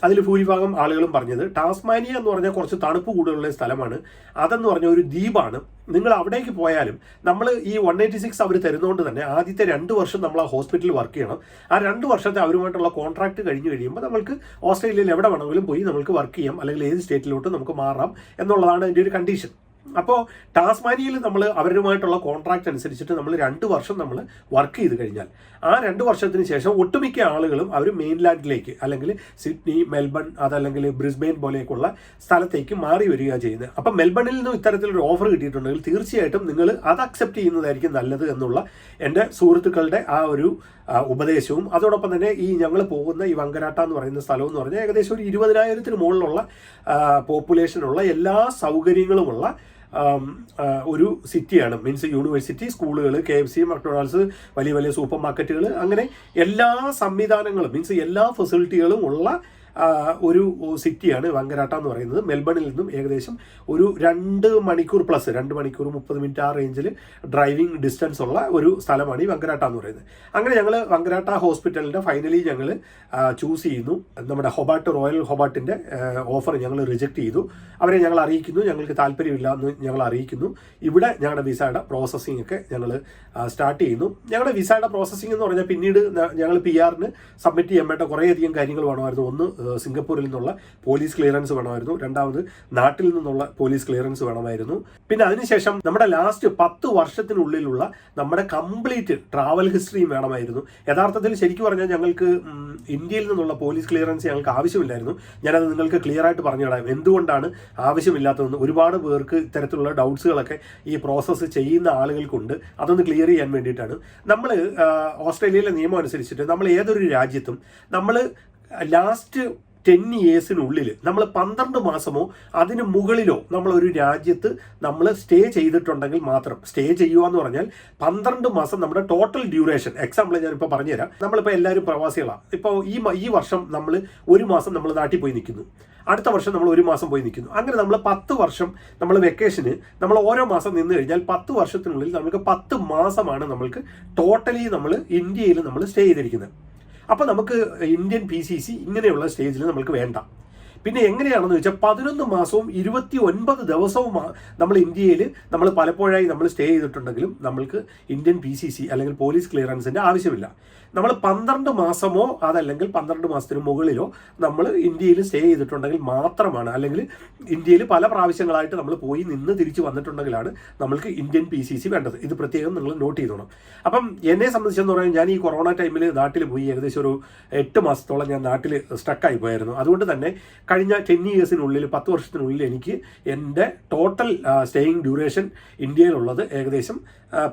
അതിൽ ഭൂരിഭാഗം ആളുകളും പറഞ്ഞത് ടാസ്മാനിയ എന്ന് പറഞ്ഞാൽ കുറച്ച് തണുപ്പ് കൂടുതലുള്ള സ്ഥലമാണ്, അതെന്ന് പറഞ്ഞ ഒരു ദ്വീപാണ്. നിങ്ങൾ അവിടേക്ക് പോയാലും നമ്മൾ ഈ 186 അവർ തരുന്നതുകൊണ്ട് തന്നെ ആദ്യത്തെ 2 വർഷം നമ്മൾ ആ ഹോസ്പിറ്റലിൽ വർക്ക് ചെയ്യണം. ആ 2 വർഷത്തെ അവരുമായിട്ടുള്ള കോൺട്രാക്ട് കഴിഞ്ഞ് കഴിയുമ്പോൾ നമ്മൾക്ക് ഓസ്ട്രേലിയയിൽ എവിടെ വേണമെങ്കിലും പോയി നമുക്ക് വർക്ക് ചെയ്യാം, അല്ലെങ്കിൽ ഏത് സ്റ്റേറ്റിലോട്ട് നമുക്ക് മാറാം എന്നുള്ളതാണ് അതിൻ്റെ ഒരു കണ്ടീഷൻ. അപ്പോൾ ടാസ്മാനിയയിൽ നമ്മൾ അവരുമായിട്ടുള്ള കോൺട്രാക്ട് അനുസരിച്ചിട്ട് നമ്മൾ 2 വർഷം നമ്മൾ വർക്ക് ചെയ്ത് കഴിഞ്ഞാൽ ആ 2 വർഷത്തിന് ശേഷം ഒട്ടുമിക്ക ആളുകളും അവർ മെയിൻലാൻഡിലേക്ക് അല്ലെങ്കിൽ സിഡ്നി, മെൽബൺ, അതല്ലെങ്കിൽ ബ്രിസ്ബെയിൻ പോലെയൊക്കെയുള്ള സ്ഥലത്തേക്ക് മാറി വരിക ചെയ്യുന്നത്. അപ്പം മെൽബണിൽ നിന്നും ഇത്തരത്തിലൊരു ഓഫർ കിട്ടിയിട്ടുണ്ടെങ്കിൽ തീർച്ചയായിട്ടും നിങ്ങൾ അത് അക്സെപ്റ്റ് ചെയ്യുന്നതായിരിക്കും നല്ലത് എന്നുള്ള എൻ്റെ സുഹൃത്തുക്കളുടെ ആ ഒരു ഉപദേശവും, അതോടൊപ്പം തന്നെ ഈ ഞങ്ങൾ പോകുന്ന ഈ വങ്കരാട്ട എന്ന് പറയുന്ന സ്ഥലം എന്ന് പറഞ്ഞാൽ ഏകദേശം ഒരു 20,000-ന് മുകളിലുള്ള പോപ്പുലേഷനുള്ള എല്ലാ സൗകര്യങ്ങളുമുള്ള ഒരു സിറ്റിയാണ്. മീൻസ് യൂണിവേഴ്സിറ്റി, സ്കൂളുകൾ, KFC, മക്ഡൊണാൾഡ്സ്, വലിയ വലിയ സൂപ്പർ മാർക്കറ്റുകൾ, അങ്ങനെ എല്ലാ സംവിധാനങ്ങളും മീൻസ് എല്ലാ ഫെസിലിറ്റികളും ഉള്ള ഒരു സിറ്റിയാണ് വങ്കരാട്ട എന്ന് പറയുന്നത്. മെൽബണിൽ നിന്നും ഏകദേശം ഒരു 2 മണിക്കൂർ പ്ലസ് 2 മണിക്കൂർ 30 മിനിറ്റ് ആ റേഞ്ചിൽ ഡ്രൈവിംഗ് ഡിസ്റ്റൻസ് ഉള്ള ഒരു സ്ഥലമാണ് ഈ വങ്കരാട്ട എന്ന് പറയുന്നത്. അങ്ങനെ ഞങ്ങൾ വങ്കരാട്ട ഹോസ്പിറ്റലിൻ്റെ ഫൈനലി ഞങ്ങൾ ചൂസ് ചെയ്യുന്നു. നമ്മുടെ റോയൽ ഹൊബാർട്ടിൻ്റെ ഓഫർ ഞങ്ങൾ റിജക്റ്റ് ചെയ്തു. അവരെ ഞങ്ങൾ അറിയിക്കുന്നു ഞങ്ങൾക്ക് താല്പര്യമില്ല എന്ന് ഞങ്ങൾ അറിയിക്കുന്നു. ഇവിടെ ഞങ്ങളുടെ വിസയുടെ പ്രോസസ്സിംഗ് ഒക്കെ ഞങ്ങൾ സ്റ്റാർട്ട് ചെയ്യുന്നു. ഞങ്ങളുടെ വിസയുടെ പ്രോസസ്സിംഗ് എന്ന് പറഞ്ഞാൽ പിന്നീട് ഞങ്ങൾ PR-ന് സബ്മിറ്റ് ചെയ്യാൻ വേണ്ട കുറേയധികം കാര്യങ്ങൾ വേണമായിരുന്നു. ഒന്ന് സിംഗപ്പൂരിൽ നിന്നുള്ള പോലീസ് ക്ലിയറൻസ് വേണമായിരുന്നു, രണ്ടാമത് നാട്ടിൽ നിന്നുള്ള പോലീസ് ക്ലിയറൻസ് വേണമായിരുന്നു. പിന്നെ അതിനുശേഷം നമ്മുടെ ലാസ്റ്റ് 10 വർഷത്തിനുള്ളിലുള്ള നമ്മുടെ കംപ്ലീറ്റ് ട്രാവൽ ഹിസ്റ്ററിയും വേണമായിരുന്നു. യഥാർത്ഥത്തിൽ ശരിക്കും പറഞ്ഞാൽ ഞങ്ങൾക്ക് ഇന്ത്യയിൽ നിന്നുള്ള പോലീസ് ക്ലിയറൻസ് ഞങ്ങൾക്ക് ആവശ്യമില്ലായിരുന്നു. ഞാനത് നിങ്ങൾക്ക് ക്ലിയർ ആയിട്ട് പറഞ്ഞുതരാം എന്തുകൊണ്ടാണ് ആവശ്യമില്ലാത്തതെന്ന്. ഒരുപാട് പേർക്ക് ഇത്തരത്തിലുള്ള ഡൗട്ട്സുകളൊക്കെ ഈ പ്രോസസ്സ് ചെയ്യുന്ന ആളുകൾക്കുണ്ട്. അതൊന്ന് ക്ലിയർ ചെയ്യാൻ വേണ്ടിയിട്ടാണ്. നമ്മൾ ഓസ്ട്രേലിയയിലെ നിയമം അനുസരിച്ചിട്ട് നമ്മൾ ഏതൊരു രാജ്യത്തും നമ്മൾ ലാസ്റ്റ് 10 ഇയേഴ്സിനുള്ളിൽ നമ്മൾ 12 മാസമോ അതിന് മുകളിലോ നമ്മളൊരു രാജ്യത്ത് നമ്മൾ സ്റ്റേ ചെയ്തിട്ടുണ്ടെങ്കിൽ മാത്രം, സ്റ്റേ ചെയ്യുക എന്ന് പറഞ്ഞാൽ 12 മാസം നമ്മുടെ ടോട്ടൽ ഡ്യൂറേഷൻ. എക്സാമ്പിൾ ഞാനിപ്പോൾ പറഞ്ഞുതരാം. നമ്മളിപ്പോൾ എല്ലാവരും പ്രവാസികളാണ്. ഇപ്പോൾ ഈ വർഷം നമ്മൾ 1 മാസം നമ്മൾ നാട്ടിൽ പോയി നിൽക്കുന്നു, അടുത്ത വർഷം നമ്മൾ 1 മാസം പോയി നിൽക്കുന്നു. അങ്ങനെ നമ്മൾ 10 വർഷം നമ്മൾ വെക്കേഷന് നമ്മൾ ഓരോ മാസം നിന്ന് കഴിഞ്ഞാൽ 10 വർഷത്തിനുള്ളിൽ നമുക്ക് 10 മാസമാണ് നമ്മൾക്ക് ടോട്ടലി നമ്മൾ ഇന്ത്യയിൽ നമ്മൾ സ്റ്റേ ചെയ്തിരിക്കുന്നത്. അപ്പോൾ നമുക്ക് ഇന്ത്യൻ PCC ഇങ്ങനെയുള്ള സ്റ്റേജിൽ നമുക്ക് വേണ്ട. പിന്നെ എങ്ങനെയാണെന്ന് വെച്ചാൽ 11 മാസവും 29 ദിവസവും നമ്മൾ ഇന്ത്യയിൽ നമ്മൾ പലപ്പോഴായി നമ്മൾ സ്റ്റേ ചെയ്തിട്ടുണ്ടെങ്കിലും നമ്മൾക്ക് ഇന്ത്യൻ PCC അല്ലെങ്കിൽ പോലീസ് ക്ലിയറൻസിൻ്റെ ആവശ്യമില്ല. നമ്മൾ 12 മാസമോ അതല്ലെങ്കിൽ 12 മാസത്തിന് മുകളിലോ നമ്മൾ ഇന്ത്യയിൽ സ്റ്റേ ചെയ്തിട്ടുണ്ടെങ്കിൽ മാത്രമാണ്, അല്ലെങ്കിൽ ഇന്ത്യയിൽ പല പ്രാവശ്യങ്ങളായിട്ട് നമ്മൾ പോയി നിന്ന് തിരിച്ച് വന്നിട്ടുണ്ടെങ്കിലാണ് നമ്മൾക്ക് ഇന്ത്യൻ PCC വേണ്ടത്. ഇത് പ്രത്യേകം നിങ്ങൾ നോട്ട് ചെയ്തോണം. അപ്പം എന്നെ സംബന്ധിച്ചെന്ന് പറഞ്ഞാൽ ഞാൻ ഈ കൊറോണ ടൈമിൽ നാട്ടിൽ പോയി ഏകദേശം ഒരു 8 മാസത്തോളം ഞാൻ നാട്ടിൽ സ്റ്റക്കായി പോയായിരുന്നു. അതുകൊണ്ട് തന്നെ കഴിഞ്ഞ 10 ഇയേഴ്സിനുള്ളിൽ 10 വർഷത്തിനുള്ളിൽ എനിക്ക് എൻ്റെ ടോട്ടൽ സ്റ്റേയിങ് ഡ്യൂറേഷൻ ഇന്ത്യയിലുള്ളത് ഏകദേശം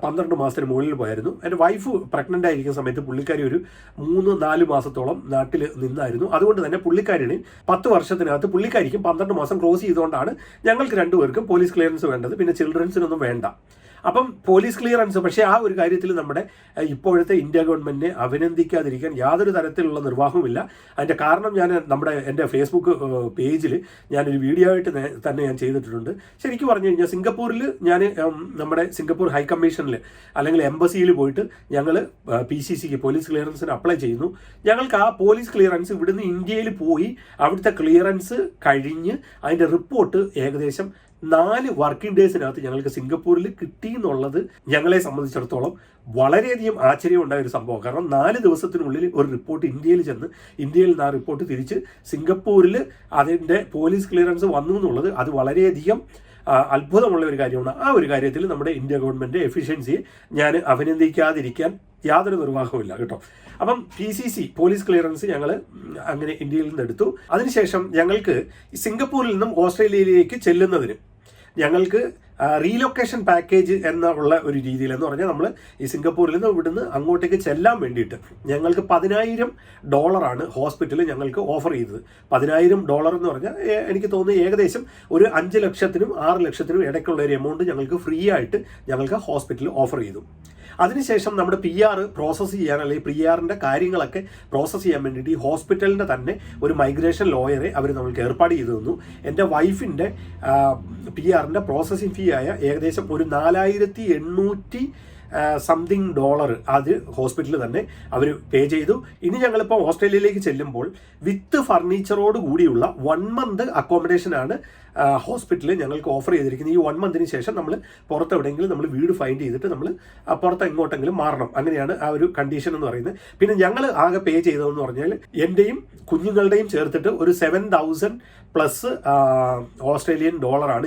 12 മാസത്തിന് മുകളിൽ പോയായിരുന്നു. എൻ്റെ വൈഫ് പ്രഗ്നൻ്റ് ആയിരിക്കുന്ന സമയത്ത് പുള്ളിക്കാരി ഒരു 3-4 മാസത്തോളം നാട്ടിൽ നിന്നായിരുന്നു. അതുകൊണ്ട് തന്നെ പുള്ളിക്കാരിന് 10 വർഷത്തിനകത്ത് പുള്ളിക്കാരിക്കും 12 മാസം ക്രോസ് ചെയ്തുകൊണ്ടാണ് ഞങ്ങൾക്ക് 2 പേർക്കും പോലീസ് ക്ലിയറൻസ് വേണ്ടത്. പിന്നെ ചിൽഡ്രൻസിനൊന്നും വേണ്ട. അപ്പം പോലീസ് ക്ലിയറൻസ്, പക്ഷേ ആ ഒരു കാര്യത്തിൽ നമ്മുടെ ഇപ്പോഴത്തെ ഇന്ത്യ ഗവൺമെൻറ്റിനെ അഭിനന്ദിക്കാതിരിക്കാൻ യാതൊരു തരത്തിലുള്ള നിർവാഹവുമില്ല. അതിൻ്റെ കാരണം എൻ്റെ ഫേസ്ബുക്ക് പേജിൽ ഞാനൊരു വീഡിയോ ആയിട്ട് തന്നെ ഞാൻ ചെയ്തിട്ടുണ്ട്. ശരിക്കും പറഞ്ഞു കഴിഞ്ഞാൽ സിംഗപ്പൂരിൽ ഞാൻ നമ്മുടെ സിംഗപ്പൂർ ഹൈക്കമ്മീഷനിൽ അല്ലെങ്കിൽ എംബസിയിൽ പോയിട്ട് ഞങ്ങൾ PCCക്ക് പോലീസ് ക്ലിയറൻസിന് അപ്ലൈ ചെയ്യുന്നു. ഞങ്ങൾക്ക് ആ പോലീസ് ക്ലിയറൻസ് ഇവിടുന്ന് ഇന്ത്യയിൽ പോയി അവിടുത്തെ ക്ലിയറൻസ് കഴിഞ്ഞ് അതിൻ്റെ റിപ്പോർട്ട് ഏകദേശം 4 വർക്കിംഗ് ഡേയ്സിനകത്ത് ഞങ്ങൾക്ക് സിംഗപ്പൂരിൽ കിട്ടി എന്നുള്ളത് ഞങ്ങളെ സംബന്ധിച്ചിടത്തോളം വളരെയധികം ആശ്ചര്യമുണ്ടായ ഒരു സംഭവം. കാരണം 4 ദിവസത്തിനുള്ളിൽ ഒരു റിപ്പോർട്ട് ഇന്ത്യയിൽ ചെന്ന് ഇന്ത്യയിൽ നിന്ന് ആ റിപ്പോർട്ട് തിരിച്ച് സിംഗപ്പൂരിൽ അതിൻ്റെ പോലീസ് ക്ലിയറൻസ് വന്നു എന്നുള്ളത് അത് വളരെയധികം അത്ഭുതമുള്ള ഒരു കാര്യമാണ്. ആ ഒരു കാര്യത്തിൽ നമ്മുടെ ഇന്ത്യ ഗവൺമെൻറ് എഫിഷ്യൻസിയെ ഞാൻ അഭിനന്ദിക്കാതിരിക്കാൻ യാതൊരു നിർവാഹവുമില്ല കേട്ടോ. അപ്പം PCC പോലീസ് ക്ലിയറൻസ് ഞങ്ങൾ അങ്ങനെ ഇന്ത്യയിൽ നിന്ന് എടുത്തു. അതിനുശേഷം ഞങ്ങൾക്ക് സിംഗപ്പൂരിൽ നിന്നും ഓസ്ട്രേലിയയിലേക്ക് ചെല്ലുന്നതിന് ഞങ്ങൾക്ക് റീലൊക്കേഷൻ പാക്കേജ് എന്നുള്ള ഒരു രീതിയിൽ എന്ന് പറഞ്ഞാൽ നമ്മൾ ഈ സിംഗപ്പൂരിൽ നിന്ന് ഇവിടുന്ന് അങ്ങോട്ടേക്ക് ചെല്ലാൻ വേണ്ടിയിട്ട് ഞങ്ങൾക്ക് $10,000 ഹോസ്പിറ്റൽ ഞങ്ങൾക്ക് ഓഫർ ചെയ്തത്. $10,000 എന്ന് പറഞ്ഞാൽ എനിക്ക് തോന്നുന്നു ഏകദേശം ഒരു 5 ലക്ഷത്തിനും 6 ലക്ഷത്തിനും ഇടയ്ക്കുള്ള ഒരു എമൗണ്ട് ഞങ്ങൾക്ക് ഫ്രീ ആയിട്ട് ഞങ്ങൾക്ക് ഹോസ്പിറ്റൽ ഓഫർ ചെയ്തു. അതിനുശേഷം നമ്മുടെ PR പ്രോസസ്സ് ചെയ്യാൻ അല്ലെങ്കിൽ PR-ൻ്റെ കാര്യങ്ങളൊക്കെ പ്രോസസ്സ് ചെയ്യാൻ വേണ്ടിയിട്ട് ഈ ഹോസ്പിറ്റലിൻ്റെ തന്നെ ഒരു മൈഗ്രേഷൻ ലോയറെ അവർ നമ്മൾക്ക് ഏർപ്പാട് ചെയ്തു തന്നു. എൻ്റെ വൈഫിൻ്റെ PR-ൻ്റെ പ്രോസസ്സിംഗ് ഫീ ആയ ഏകദേശം ഒരു $4,800 സംതിങ് അത് ഹോസ്പിറ്റലിൽ തന്നെ അവർ പേ ചെയ്തു. ഇനി ഞങ്ങളിപ്പോൾ ഓസ്ട്രേലിയയിലേക്ക് ചെല്ലുമ്പോൾ വിത്ത് ഫർണിച്ചറോട് കൂടിയുള്ള 1 മന്ത് അക്കോമഡേഷനാണ് ഹോസ്പിറ്റലിൽ ഞങ്ങൾക്ക് ഓഫർ ചെയ്തിരിക്കുന്നത്. ഈ 1 മന്തിന് ശേഷം നമ്മൾ പുറത്തെവിടെയെങ്കിലും നമ്മൾ വീട് ഫൈൻഡ് ചെയ്തിട്ട് നമ്മൾ പുറത്ത് എങ്ങോട്ടെങ്കിലും മാറണം. അങ്ങനെയാണ് ആ ഒരു കണ്ടീഷൻ എന്ന് പറയുന്നത്. പിന്നെ ഞങ്ങൾ ആകെ പേ ചെയ്തതെന്ന് പറഞ്ഞാൽ എൻ്റെയും കുഞ്ഞുങ്ങളുടെയും ചേർത്തിട്ട് ഒരു 7,000 പ്ലസ് ഓസ്ട്രേലിയൻ ഡോളറാണ്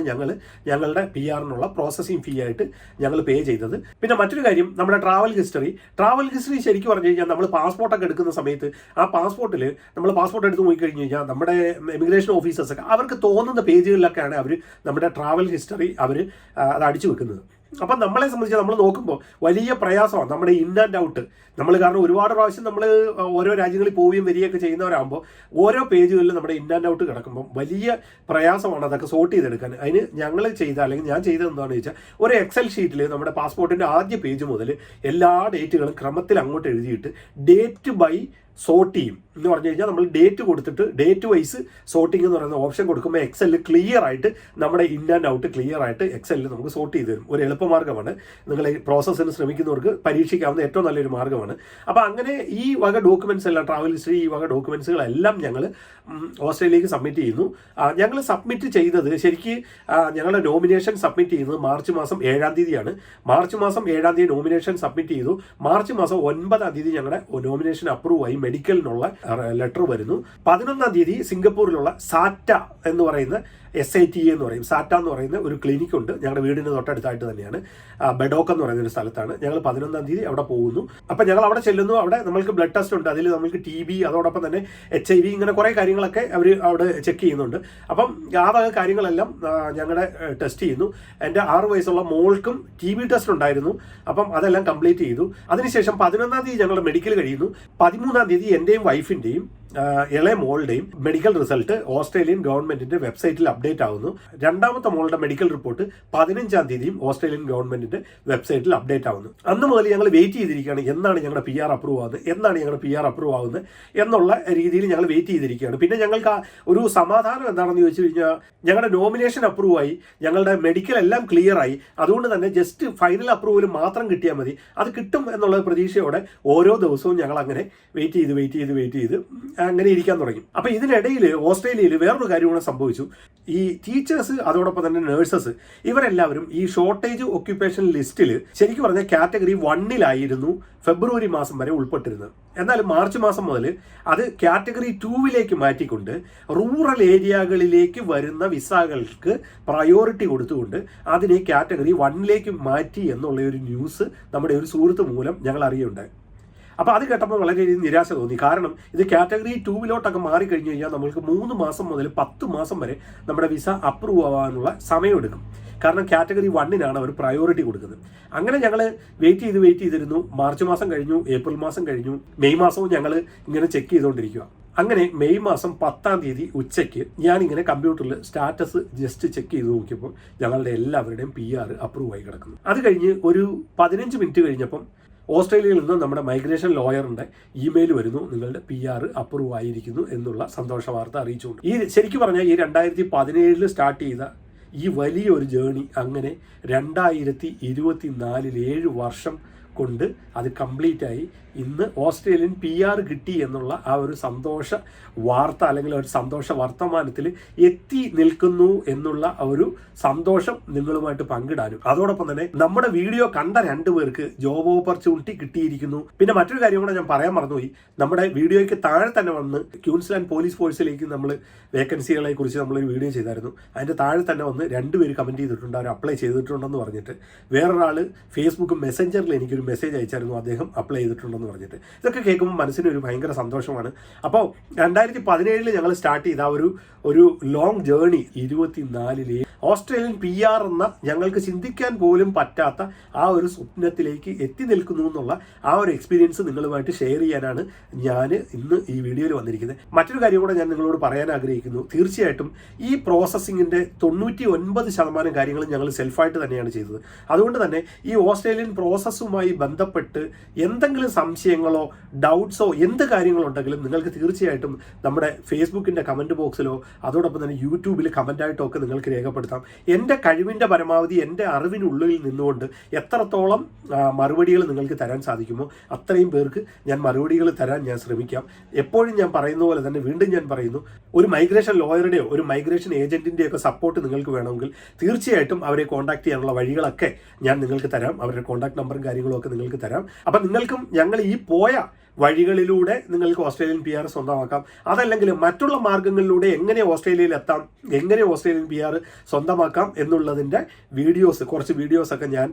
ഞങ്ങളുടെ PR-നുള്ള പ്രോസസ്സിംഗ് ഫീ ആയിട്ട് ഞങ്ങൾ പേ ചെയ്തത്. പിന്നെ മറ്റൊരു കാര്യം, നമ്മുടെ ട്രാവൽ ഹിസ്റ്ററി ശരിക്കും പറഞ്ഞു കഴിഞ്ഞാൽ നമ്മൾ പാസ്പോർട്ടൊക്കെ എടുക്കുന്ന സമയത്ത് ആ പാസ്പോർട്ടിൽ നമ്മൾ പാസ്പോർട്ട് എടുത്ത് നോക്കിക്കഴിഞ്ഞ് കഴിഞ്ഞാൽ നമ്മുടെ ഇമിഗ്രേഷൻ ഓഫീസേഴ്സൊക്കെ അവർക്ക് തോന്നുന്ന പേജുകളിലൊക്കെയാണ് അവർ നമ്മുടെ ട്രാവൽ ഹിസ്റ്ററി അത് അടിച്ചു വെക്കുന്നത്. അപ്പം നമ്മളെ സംബന്ധിച്ച് നമ്മൾ നോക്കുമ്പോൾ വലിയ പ്രയാസമാണ് നമ്മുടെ ഇൻ ആൻഡ് ഔട്ട്. നമ്മൾ കാരണം ഒരുപാട് പ്രാവശ്യം നമ്മൾ ഓരോ രാജ്യങ്ങളിൽ പോവുകയും വരികയൊക്കെ ചെയ്യുന്നവരാകുമ്പോൾ ഓരോ പേജുകളിലും നമ്മുടെ ഇൻ ആൻഡ് ഔട്ട് കിടക്കുമ്പോൾ വലിയ പ്രയാസമാണ് അതൊക്കെ സോർട്ട് ചെയ്തെടുക്കാൻ. അതിന് ഞങ്ങൾ ചെയ്ത അല്ലെങ്കിൽ ഞാൻ ചെയ്തത് എന്താണെന്ന് ചോദിച്ചാൽ ഒരു എക്സൽ ഷീറ്റിൽ നമ്മുടെ പാസ്പോർട്ടിൻ്റെ ആദ്യ പേജ് മുതൽ എല്ലാ ഡേറ്റുകളും ക്രമത്തിൽ അങ്ങോട്ട് എഴുതിയിട്ട് ഡേറ്റ് ബൈ സോർട്ട് ചെയ്യും എന്ന് പറഞ്ഞു കഴിഞ്ഞാൽ നമ്മൾ ഡേറ്റ് കൊടുത്തിട്ട് ഡേറ്റ് വൈസ് സോർട്ടിംഗ് എന്ന് പറയുന്ന ഓപ്ഷൻ കൊടുക്കുമ്പോൾ എക്സലിൽ ക്ലിയർ ആയിട്ട് നമ്മുടെ ഇൻ ആൻഡ് ഔട്ട് ക്ലിയർ ആയിട്ട് എക്സലിൽ നമുക്ക് സോർട്ട് ചെയ്ത് തരും. ഒരു എളുപ്പമാർഗ്ഗമാണ്. നിങ്ങൾ ഈ പ്രോസസ്സിന് ശ്രമിക്കുന്നവർക്ക് പരീക്ഷിക്കാവുന്ന ഏറ്റവും നല്ലൊരു മാർഗ്ഗമാണ്. അപ്പോൾ അങ്ങനെ ഈ വക ഡോക്യുമെൻറ്റ്സ് എല്ലാം ട്രാവൽ ഹിസ്റ്ററി ഈ വക ഡോക്യുമെൻറ്റ്സുകളെല്ലാം ഞങ്ങൾ ഓസ്ട്രേലിയയിലേക്ക് സബ്മിറ്റ് ചെയ്യുന്നു. ഞങ്ങൾ സബ്മിറ്റ് ചെയ്തത് ശരിക്ക് ഞങ്ങളുടെ നോമിനേഷൻ സബ്മിറ്റ് ചെയ്യുന്നത് മാർച്ച് മാസം 7-ാം തീയതിയാണ്. മാർച്ച് മാസം 7-ാം തീയതി നോമിനേഷൻ സബ്മിറ്റ് ചെയ്തു. മാർച്ച് മാസം 9-ാം തീയതി ഞങ്ങളുടെ നോമിനേഷൻ അപ്രൂവ് ആയി മെഡിക്കലിനുള്ള ലെറ്റർ വരുന്നു. 11-ാം തീയതി സിംഗപ്പൂരിലുള്ള സാറ്റ എന്ന് പറയുന്ന SITA എന്ന് പറയും. സാറ്റ എന്ന് പറയുന്ന ഒരു ക്ലിനിക് ഉണ്ട് ഞങ്ങളുടെ വീടിന് തൊട്ടടുത്തായിട്ട് തന്നെയാണ്. ബെഡോക്ക് എന്ന് പറയുന്ന ഒരു സ്ഥലത്താണ്. ഞങ്ങൾ 11-ാം തീയതി അവിടെ പോകുന്നു. അപ്പം ഞങ്ങൾ അവിടെ ചെല്ലുന്നു. അവിടെ നമ്മൾക്ക് ബ്ലഡ് ടെസ്റ്റ് ഉണ്ട്. അതിൽ നമുക്ക് TB അതോടൊപ്പം തന്നെ HIV ഇങ്ങനെ കുറേ കാര്യങ്ങളൊക്കെ അവർ അവിടെ ചെക്ക് ചെയ്യുന്നുണ്ട്. അപ്പം ആ വക കാര്യങ്ങളെല്ലാം ഞങ്ങളുടെ ടെസ്റ്റ് ചെയ്യുന്നു. എൻ്റെ 6 വയസ്സുള്ള മോൾക്കും TB ടെസ്റ്റ് ഉണ്ടായിരുന്നു. അപ്പം അതെല്ലാം കംപ്ലീറ്റ് ചെയ്തു. അതിനുശേഷം 11-ാം തീയതി ഞങ്ങളുടെ മെഡിക്കൽ കഴിയുന്നു. 13-ാം തീയതി എൻ്റെയും വൈഫിൻ്റെയും ഇളയ മോളുടെയും മെഡിക്കൽ റിസൾട്ട് ഓസ്ട്രേലിയൻ ഗവൺമെന്റിന്റെ വെബ്സൈറ്റിൽ അപ്ഡേറ്റ് ആവുന്നു. 2ാമത്തെ മോളുടെ മെഡിക്കൽ റിപ്പോർട്ട് 15-ാം തീയതിയും ഓസ്ട്രേലിയൻ ഗവൺമെന്റിന്റെ വെബ്സൈറ്റിൽ അപ്ഡേറ്റ് ആവുന്നു. അന്ന് മുതൽ ഞങ്ങൾ വെയിറ്റ് ചെയ്തിരിക്കുകയാണ് എന്നാണ് ഞങ്ങളുടെ PR അപ്രൂവ് ആവുന്നത് എന്നുള്ള രീതിയിൽ ഞങ്ങൾ വെയിറ്റ് ചെയ്തിരിക്കുകയാണ്. പിന്നെ ഞങ്ങൾക്ക് ഒരു സമാധാനം എന്താണെന്ന് ചോദിച്ചു കഴിഞ്ഞാൽ ഞങ്ങളുടെ നോമിനേഷൻ അപ്രൂവ് ആയി, ഞങ്ങളുടെ മെഡിക്കൽ എല്ലാം ക്ലിയർ ആയി. അതുകൊണ്ട് തന്നെ ജസ്റ്റ് ഫൈനൽ അപ്രൂവൽ മാത്രം കിട്ടിയാൽ മതി. അത് കിട്ടും എന്നുള്ള പ്രതീക്ഷയോടെ ഓരോ ദിവസവും ഞങ്ങൾ അങ്ങനെ വെയിറ്റ് ചെയ്ത് അങ്ങനെ ഇരിക്കാൻ തുടങ്ങി. അപ്പോൾ ഇതിനിടയിൽ ഓസ്ട്രേലിയയിൽ വേറൊരു കാര്യം കൂടെ സംഭവിച്ചു. ഈ ടീച്ചേഴ്സ് അതോടൊപ്പം തന്നെ നഴ്സസ് ഇവരെല്ലാവരും ഈ ഷോർട്ടേജ് ഒക്യുപ്പേഷൻ ലിസ്റ്റിൽ ശരിക്കും പറഞ്ഞാൽ കാറ്റഗറി 1-ലായിരുന്നു ഫെബ്രുവരി മാസം വരെ ഉൾപ്പെട്ടിരുന്നത്. എന്നാൽ മാർച്ച് മാസം മുതൽ അത് കാറ്റഗറി 2-ലേക്ക് മാറ്റിക്കൊണ്ട് റൂറൽ ഏരിയകളിലേക്ക് വരുന്ന വിസകൾക്ക് പ്രയോറിറ്റി കൊടുത്തുകൊണ്ട് അതിനെ കാറ്റഗറി 1-ലേക്ക് മാറ്റി എന്നുള്ള ഒരു ന്യൂസ് നമ്മുടെ ഒരു സുഹൃത്ത് മൂലം ഞങ്ങൾ അറിയുണ്ടായി. അപ്പോൾ അത് കേട്ടപ്പോൾ വളരെയധികം നിരാശ തോന്നി. കാരണം ഇത് കാറ്റഗറി 2-ലോട്ടൊക്കെ മാറിക്കഴിഞ്ഞ് കഴിഞ്ഞാൽ നമ്മൾക്ക് 3 മാസം മുതൽ 10 മാസം വരെ നമ്മുടെ വിസ അപ്രൂവ് ആവാനുള്ള സമയമെടുക്കും. കാരണം കാറ്റഗറി 1-നാണ് അവർ പ്രയോറിറ്റി കൊടുക്കുന്നത്. അങ്ങനെ ഞങ്ങൾ വെയിറ്റ് ചെയ്തിരുന്നു. മാർച്ച് മാസം കഴിഞ്ഞു, ഏപ്രിൽ മാസം കഴിഞ്ഞു, മെയ് മാസവും ഞങ്ങൾ ഇങ്ങനെ ചെക്ക് ചെയ്തുകൊണ്ടിരിക്കുക. അങ്ങനെ മെയ് മാസം 10-ാം തീയതി ഉച്ചയ്ക്ക് ഞാനിങ്ങനെ കമ്പ്യൂട്ടറിൽ സ്റ്റാറ്റസ് ജസ്റ്റ് ചെക്ക് ചെയ്ത് നോക്കിയപ്പോൾ ഞങ്ങളുടെ എല്ലാവരുടെയും PR അപ്രൂവ് ആയി കിടക്കുന്നു. അത് കഴിഞ്ഞ് ഒരു 15 മിനിറ്റ് കഴിഞ്ഞപ്പം ഓസ്ട്രേലിയയിൽ നിന്ന് നമ്മുടെ മൈഗ്രേഷൻ ലോയറിൻ്റെ ഇമെയിൽ വരുന്നു, നിങ്ങളുടെ PR അപ്രൂവ് ആയിരിക്കുന്നു എന്നുള്ള സന്തോഷ വാർത്ത അറിയിച്ചുകൊണ്ട്. ഈ ശരിക്കും പറഞ്ഞാൽ ഈ 2017 സ്റ്റാർട്ട് ചെയ്ത ഈ വലിയൊരു ജേണി അങ്ങനെ 2024 7 വർഷം കൊണ്ട് അത് കംപ്ലീറ്റ് ആയി. ഇന്ന് ഓസ്ട്രേലിയൻ PR കിട്ടി എന്നുള്ള ആ ഒരു സന്തോഷ വാർത്ത അല്ലെങ്കിൽ ഒരു സന്തോഷ വർത്തമാനത്തിൽ എത്തി നിൽക്കുന്നു എന്നുള്ള ഒരു സന്തോഷം നിങ്ങളുമായിട്ട് പങ്കിടാനും, അതോടൊപ്പം തന്നെ നമ്മുടെ വീഡിയോ കണ്ട 2 പേർക്ക് ജോബ് ഓപ്പർച്യൂണിറ്റി കിട്ടിയിരിക്കുന്നു. പിന്നെ മറ്റൊരു കാര്യം കൂടെ ഞാൻ പറയാൻ മറന്നുപോയി. നമ്മുടെ വീഡിയോയ്ക്ക് താഴെ തന്നെ വന്ന് ക്യൂൻസ്ലാൻഡ് പോലീസ് ഫോഴ്സിലേക്ക് നമ്മൾ വേക്കൻസികളെ കുറിച്ച് നമ്മളൊരു വീഡിയോ ചെയ്തായിരുന്നു. അതിൻ്റെ താഴെ തന്നെ വന്ന് 2 പേര് കമൻറ്റ് ചെയ്തിട്ടുണ്ട്, അവർ അപ്ലൈ ചെയ്തിട്ടുണ്ടെന്ന് പറഞ്ഞിട്ട്. വേറൊരാൾ ഫേസ്ബുക്ക് മെസ്സഞ്ചറിൽ എനിക്കൊരു മെസ്സേജ് അയച്ചായിരുന്നു, അദ്ദേഹം അപ്ലൈ ചെയ്തിട്ടുണ്ടെന്ന് പറഞ്ഞിട്ട്. ഇതൊക്കെ കേൾക്കുമ്പോൾ മനസ്സിന് ഒരു ഭയങ്കര സന്തോഷമാണ്. അപ്പോൾ 2017 ഞങ്ങൾ സ്റ്റാർട്ട് ചെയ്ത ഒരു ലോങ് ജേർണി 24 ഓസ്ട്രേലിയൻ PR എന്ന ഞങ്ങൾക്ക് ചിന്തിക്കാൻ പോലും പറ്റാത്ത ആ ഒരു സ്വപ്നത്തിലേക്ക് എത്തി നിൽക്കുന്നു എന്നുള്ള ആ ഒരു എക്സ്പീരിയൻസ് നിങ്ങളുമായിട്ട് ഷെയർ ചെയ്യാനാണ് ഞാൻ ഇന്ന് ഈ വീഡിയോയിൽ വന്നിരിക്കുന്നത്. മറ്റൊരു കാര്യം കൂടെ ഞാൻ നിങ്ങളോട് പറയാൻ ആഗ്രഹിക്കുന്നു. തീർച്ചയായിട്ടും ഈ പ്രോസസ്സിങ്ങിൻ്റെ 99% കാര്യങ്ങളും ഞങ്ങൾ സെൽഫായിട്ട് തന്നെയാണ് ചെയ്തത്. അതുകൊണ്ട് തന്നെ ഈ ഓസ്ട്രേലിയൻ പ്രോസസ്സുമായി ബന്ധപ്പെട്ട് എന്തെങ്കിലും സംശയങ്ങളോ ഡൗട്ട്സോ എന്ത് കാര്യങ്ങളുണ്ടെങ്കിലും നിങ്ങൾക്ക് തീർച്ചയായിട്ടും നമ്മുടെ ഫേസ്ബുക്കിൻ്റെ കമൻറ്റ് ബോക്സിലോ അതോടൊപ്പം തന്നെ യൂട്യൂബിൽ കമൻറ്റായിട്ടോ ഒക്കെ നിങ്ങൾക്ക് രേഖപ്പെടുത്താം. എൻ്റെ കഴിവിൻ്റെ പരമാവധി എൻ്റെ അറിവിനുള്ളിൽ നിന്നുകൊണ്ട് എത്രത്തോളം മറുപടികൾ നിങ്ങൾക്ക് തരാൻ സാധിക്കുമോ അത്രയും പേർക്ക് ഞാൻ മറുപടികൾ തരാൻ ഞാൻ ശ്രമിക്കാം. എപ്പോഴും ഞാൻ പറയുന്ന പോലെ തന്നെ വീണ്ടും ഞാൻ പറയുന്നു, ഒരു മൈഗ്രേഷൻ ലോയറുടെയോ ഒരു മൈഗ്രേഷൻ ഏജന്റിൻ്റെയോ ഒക്കെ സപ്പോർട്ട് നിങ്ങൾക്ക് വേണമെങ്കിൽ തീർച്ചയായിട്ടും അവരെ കോൺടാക്ട് ചെയ്യാനുള്ള വഴികളൊക്കെ ഞാൻ നിങ്ങൾക്ക് തരാം. അവരുടെ കോൺടാക്ട് നമ്പറും കാര്യങ്ങളും ഒക്കെ നിങ്ങൾക്ക് തരാം. അപ്പം നിങ്ങൾക്കും ഞങ്ങൾ ഈ പോയ വഴികളിലൂടെ നിങ്ങൾക്ക് ഓസ്ട്രേലിയൻ PR സ്വന്തമാക്കാം. അതല്ലെങ്കിൽ മറ്റുള്ള മാർഗങ്ങളിലൂടെ എങ്ങനെ ഓസ്ട്രേലിയയിൽ എത്താം, എങ്ങനെ ഓസ്ട്രേലിയൻ PR സ്വന്തമാക്കാം എന്നുള്ളതിൻ്റെ കുറച്ച് വീഡിയോസൊക്കെ ഞാൻ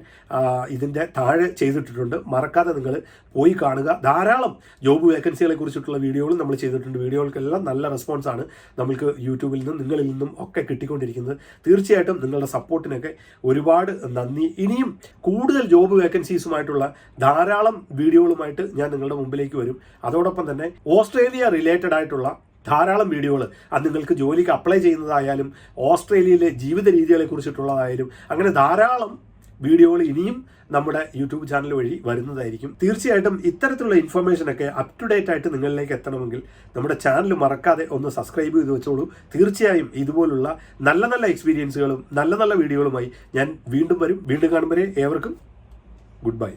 ഇതിൻ്റെ താഴെ ചെയ്തിട്ടുണ്ട്. മറക്കാതെ നിങ്ങൾ പോയി കാണുക. ധാരാളം ജോബ് വേക്കൻസികളെ കുറിച്ചിട്ടുള്ള വീഡിയോകളും നമ്മൾ ചെയ്തിട്ടുണ്ട്. വീഡിയോകൾക്കെല്ലാം നല്ല റെസ്പോൺസാണ് നമ്മൾക്ക് യൂട്യൂബിൽ നിന്നും നിങ്ങളിൽ നിന്നും ഒക്കെ കിട്ടിക്കൊണ്ടിരിക്കുന്നത്. തീർച്ചയായിട്ടും നിങ്ങളുടെ സപ്പോർട്ടിനൊക്കെ ഒരുപാട് നന്ദി. ഇനിയും കൂടുതൽ ജോബ് വേക്കൻസീസുമായിട്ടുള്ള ധാരാളം വീഡിയോകളുമായിട്ട് ഞാൻ നിങ്ങളുടെ മുമ്പിലേക്ക് വരും. അതോടൊപ്പം തന്നെ ഓസ്ട്രേലിയ റിലേറ്റഡ് ആയിട്ടുള്ള ധാരാളം വീഡിയോകൾ, അത് നിങ്ങൾക്ക് ജോലിക്ക് അപ്ലൈ ചെയ്യുന്നതായാലും ഓസ്ട്രേലിയയിലെ ജീവിത രീതികളെ കുറിച്ചിട്ടുള്ളതായാലും അങ്ങനെ ധാരാളം വീഡിയോകൾ ഇനിയും നമ്മുടെ യൂട്യൂബ് ചാനൽ വഴി വരുന്നതായിരിക്കും. തീർച്ചയായിട്ടും ഇത്തരത്തിലുള്ള ഇൻഫർമേഷനൊക്കെ അപ് ടു ഡേറ്റ് ആയിട്ട് നിങ്ങളിലേക്ക് എത്തണമെങ്കിൽ നമ്മുടെ ചാനൽ മറക്കാതെ ഒന്ന് സബ്സ്ക്രൈബ് ചെയ്ത് വെച്ചോളൂ. തീർച്ചയായും ഇതുപോലുള്ള നല്ല നല്ല എക്സ്പീരിയൻസുകളും നല്ല നല്ല വീഡിയോകളുമായി ഞാൻ വീണ്ടും വരും. വീണ്ടും കാണും വരെ ഏവർക്കും ഗുഡ് ബൈ.